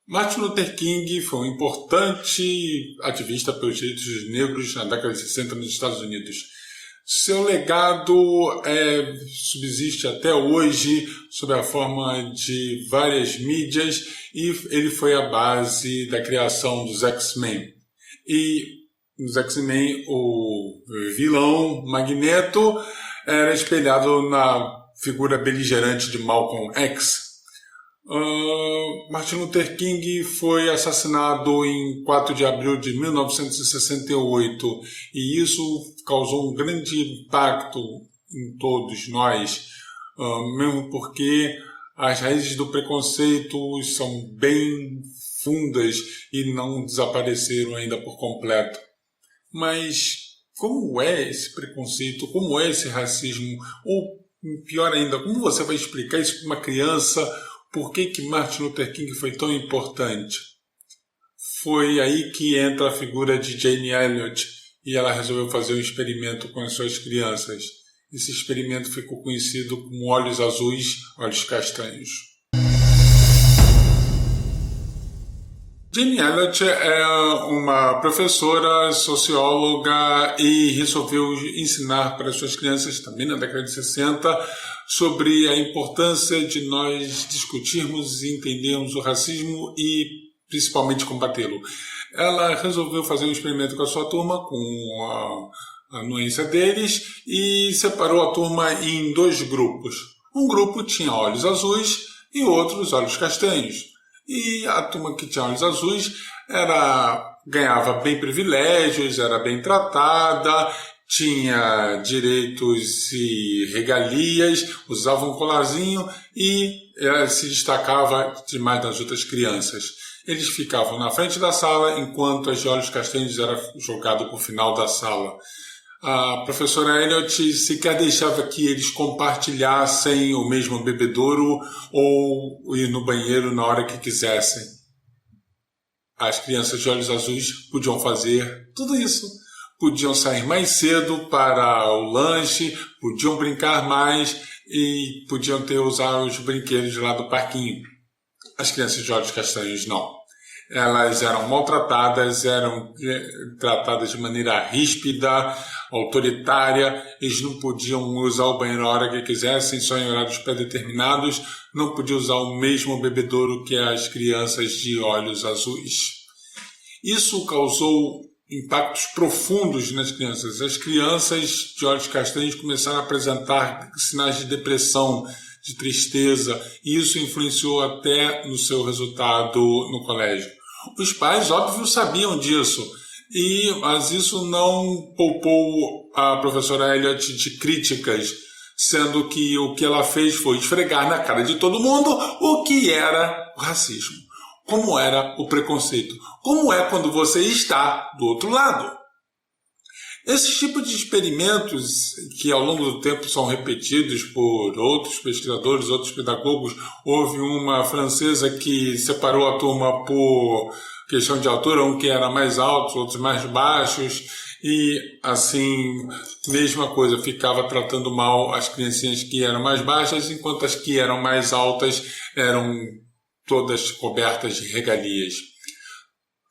Martin Luther King foi um importante ativista pelos direitos negros na década de 60 nos Estados Unidos. Seu legado subsiste até hoje sob a forma de várias mídias e ele foi a base da criação dos X-Men. E nos X-Men o vilão Magneto era espelhado na figura beligerante de Malcolm X. Martin Luther King foi assassinado em 4 de abril de 1968 e isso causou um grande impacto em todos nós, mesmo porque as raízes do preconceito são bem fundas e não desapareceram ainda por completo. Mas como é esse preconceito, como é esse racismo, ou pior ainda, como você vai explicar isso para uma criança? Por que Martin Luther King foi tão importante? Foi aí que entra a figura de Jane Elliott e ela resolveu fazer um experimento com as suas crianças. Esse experimento ficou conhecido como olhos azuis, olhos castanhos. Jane Elliott é uma professora, socióloga e resolveu ensinar para as suas crianças, também na década de 60, sobre a importância de nós discutirmos e entendermos o racismo e principalmente combatê-lo. Ela resolveu fazer um experimento com a sua turma, com a anuência deles, e separou a turma em 2 grupos. Um grupo tinha olhos azuis e outros olhos castanhos. E a turma que tinha olhos azuis ganhava bem privilégios, era bem tratada, tinha direitos e regalias, usava um colarzinho e se destacava demais das outras crianças. Eles ficavam na frente da sala enquanto as de olhos castanhos eram jogadas para o final da sala. A professora Elliott sequer deixava que eles compartilhassem o mesmo bebedouro ou ir no banheiro na hora que quisessem. As crianças de olhos azuis podiam fazer tudo isso. Podiam sair mais cedo para o lanche, podiam brincar mais e podiam usar os brinquedos lá do parquinho. As crianças de olhos castanhos não. Elas eram maltratadas, eram tratadas de maneira ríspida, autoritária, eles não podiam usar o banheiro a hora que quisessem, só em horários pré-determinados, não podiam usar o mesmo bebedouro que as crianças de olhos azuis. Isso causou impactos profundos nas crianças. As crianças de olhos castanhos começaram a apresentar sinais de depressão, de tristeza, e isso influenciou até no seu resultado no colégio. Os pais, óbvio, sabiam disso, mas isso não poupou a professora Elliott de críticas, sendo que o que ela fez foi esfregar na cara de todo mundo o que era o racismo, como era o preconceito, como é quando você está do outro lado. Esses tipos de experimentos, que ao longo do tempo são repetidos por outros pesquisadores, outros pedagogos, houve uma francesa que separou a turma por questão de altura, um que era mais alto, outros mais baixos, e assim, mesma coisa, ficava tratando mal as criancinhas que eram mais baixas, enquanto as que eram mais altas eram todas cobertas de regalias.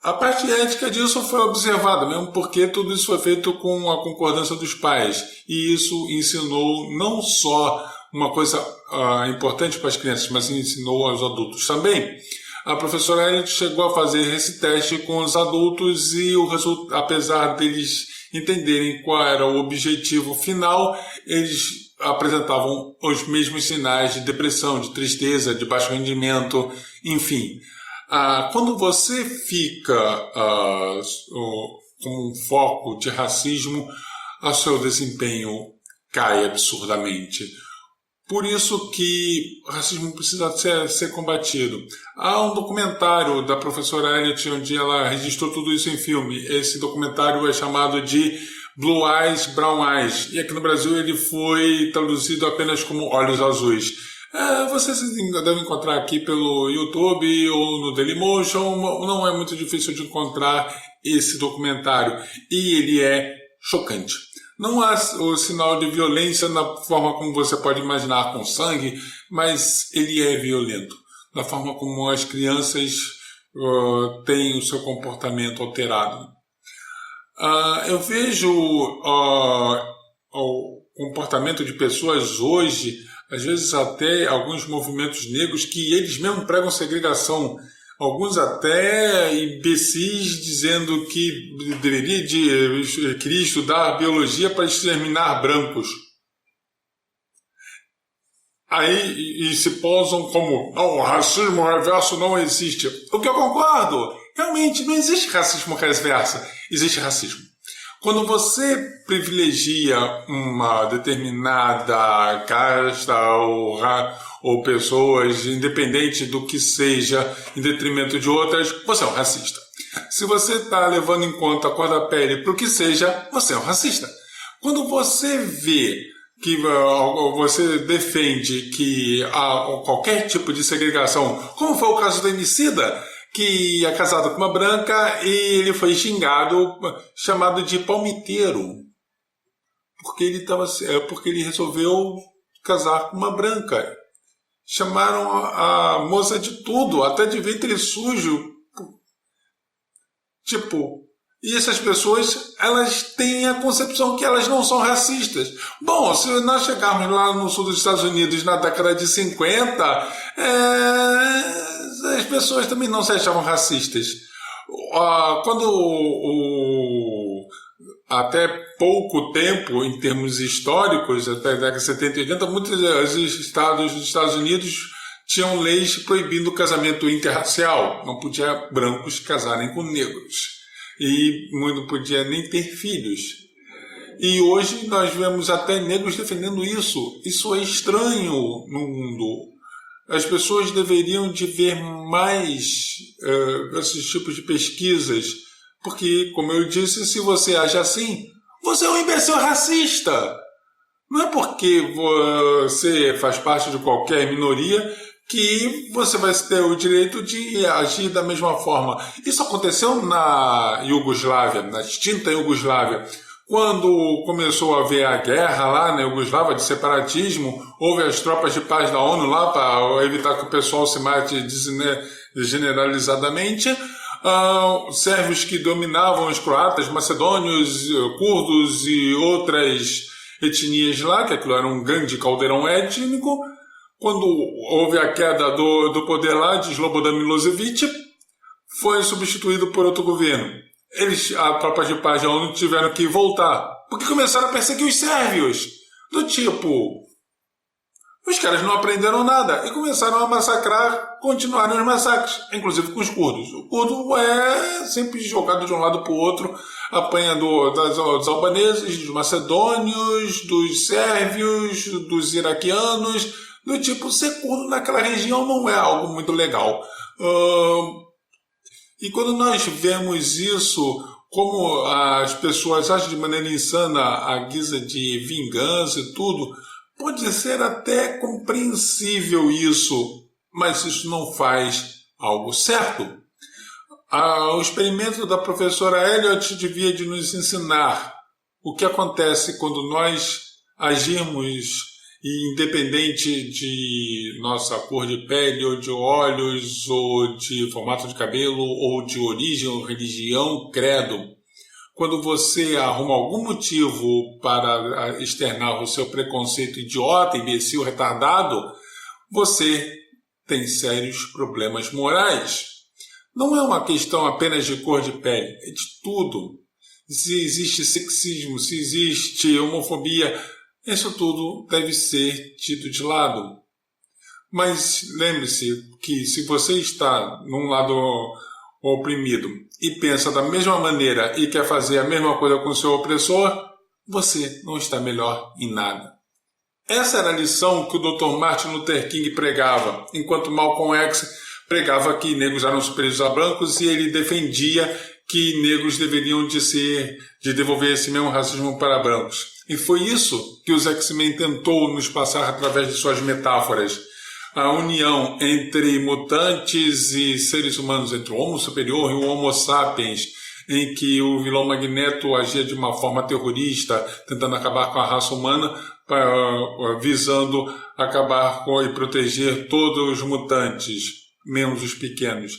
A parte ética disso foi observada, mesmo porque tudo isso foi feito com a concordância dos pais. E isso ensinou não só uma coisa importante para as crianças, mas ensinou aos adultos também. A professora Elliott chegou a fazer esse teste com os adultos e apesar deles entenderem qual era o objetivo final, eles apresentavam os mesmos sinais de depressão, de tristeza, de baixo rendimento, enfim. Quando você fica com um foco de racismo, o seu desempenho cai absurdamente. Por isso que o racismo precisa ser combatido. Há um documentário da professora Elliott onde ela registrou tudo isso em filme. Esse documentário é chamado de Blue Eyes, Brown Eyes. E aqui no Brasil ele foi traduzido apenas como Olhos Azuis. Vocês devem encontrar aqui pelo YouTube ou no Dailymotion. Não é muito difícil de encontrar esse documentário. E ele é chocante. Não há o sinal de violência na forma como você pode imaginar com sangue, mas ele é violento. Da forma como as crianças têm o seu comportamento alterado. Eu vejo o comportamento de pessoas hoje, às vezes até alguns movimentos negros, que eles mesmos pregam segregação. Alguns até imbecis dizendo que queria estudar biologia para exterminar brancos. Aí e se posam como, não, racismo reverso não existe. O que eu concordo, realmente não existe racismo reverso, existe racismo. Quando você privilegia uma determinada casta ou pessoas, independente do que seja, em detrimento de outras, você é um racista. Se você está levando em conta a cor da pele para o que seja, você é um racista. Quando você vê que você defende que há qualquer tipo de segregação, como foi o caso do Emicida, que é casado com uma branca e ele foi chamado de palmiteiro, porque ele resolveu casar com uma branca. Chamaram a moça de tudo, até de ventre sujo. E essas pessoas, elas têm a concepção que elas não são racistas. Bom, se nós chegarmos lá no sul dos Estados Unidos na década de 50, as pessoas também não se achavam racistas. Até pouco tempo, em termos históricos, até a década de 70 e 80, muitos estados dos Estados Unidos tinham leis proibindo o casamento interracial. Não podia brancos casarem com negros. E não podia nem ter filhos. E hoje nós vemos até negros defendendo isso. Isso é estranho no mundo. As pessoas deveriam de ver mais esses tipos de pesquisas, porque, como eu disse, se você age assim, você é um imbecil racista. Não é porque você faz parte de qualquer minoria que você vai ter o direito de agir da mesma forma. Isso aconteceu na Iugoslávia, na extinta Iugoslávia. Quando começou a haver a guerra lá na Iugoslávia de separatismo, houve as tropas de paz da ONU lá para evitar que o pessoal se mate generalizadamente. Sérvios que dominavam os croatas, macedônios, curdos e outras etnias lá, que aquilo era um grande caldeirão étnico. Quando houve a queda do poder lá de Slobodan Milosevic, foi substituído por outro governo. A tropa de paz da ONU tiveram que voltar, porque começaram a perseguir os sérvios. Os caras não aprenderam nada e começaram a massacrar, continuaram os massacres, inclusive com os curdos. O curdo é sempre jogado de um lado para o outro, apanha dos albaneses, dos macedônios, dos sérvios, dos iraquianos. Ser curdo naquela região não é algo muito legal. E quando nós vemos isso, como as pessoas agem de maneira insana à guisa de vingança e tudo, pode ser até compreensível isso, mas isso não faz algo certo. O experimento da professora Elliot devia de nos ensinar o que acontece quando nós agirmos, independente de nossa cor de pele, ou de olhos, ou de formato de cabelo, ou de origem, ou religião, credo. Quando você arruma algum motivo para externar o seu preconceito idiota, imbecil, retardado, você tem sérios problemas morais. Não é uma questão apenas de cor de pele, é de tudo. Se existe sexismo, se existe homofobia, isso tudo deve ser tido de lado. Mas lembre-se que se você está num lado oprimido e pensa da mesma maneira e quer fazer a mesma coisa com o seu opressor, você não está melhor em nada. Essa era a lição que o Dr. Martin Luther King pregava, enquanto Malcolm X pregava que negros eram superiores a brancos e ele defendia que negros deveriam de devolver esse mesmo racismo para brancos. E foi isso que os X-Men tentou nos passar através de suas metáforas. A união entre mutantes e seres humanos, entre o Homo superior e o Homo sapiens, em que o vilão Magneto agia de uma forma terrorista, tentando acabar com a raça humana, visando acabar e proteger todos os mutantes, menos os pequenos.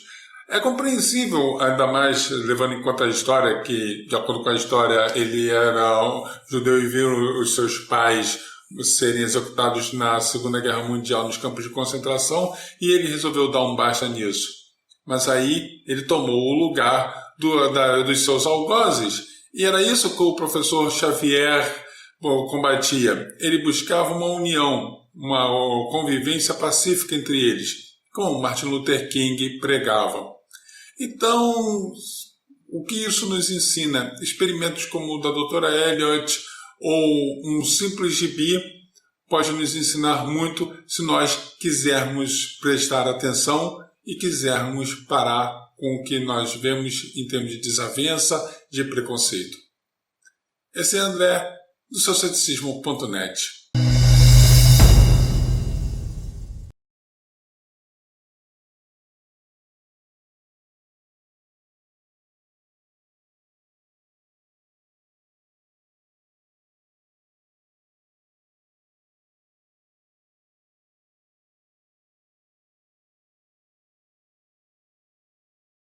É compreensível, ainda mais levando em conta a história, que, de acordo com a história, ele era um judeu e viu os seus pais serem executados na Segunda Guerra Mundial nos campos de concentração, e ele resolveu dar um basta nisso. Mas aí ele tomou o lugar dos seus algozes, e era isso que o professor Xavier combatia. Ele buscava uma união, uma convivência pacífica entre eles, como Martin Luther King pregava. Então, o que isso nos ensina? Experimentos como o da doutora Elliot ou um simples gibi pode nos ensinar muito se nós quisermos prestar atenção e quisermos parar com o que nós vemos em termos de desavença, de preconceito. Esse é André, do seu ceticismo.net.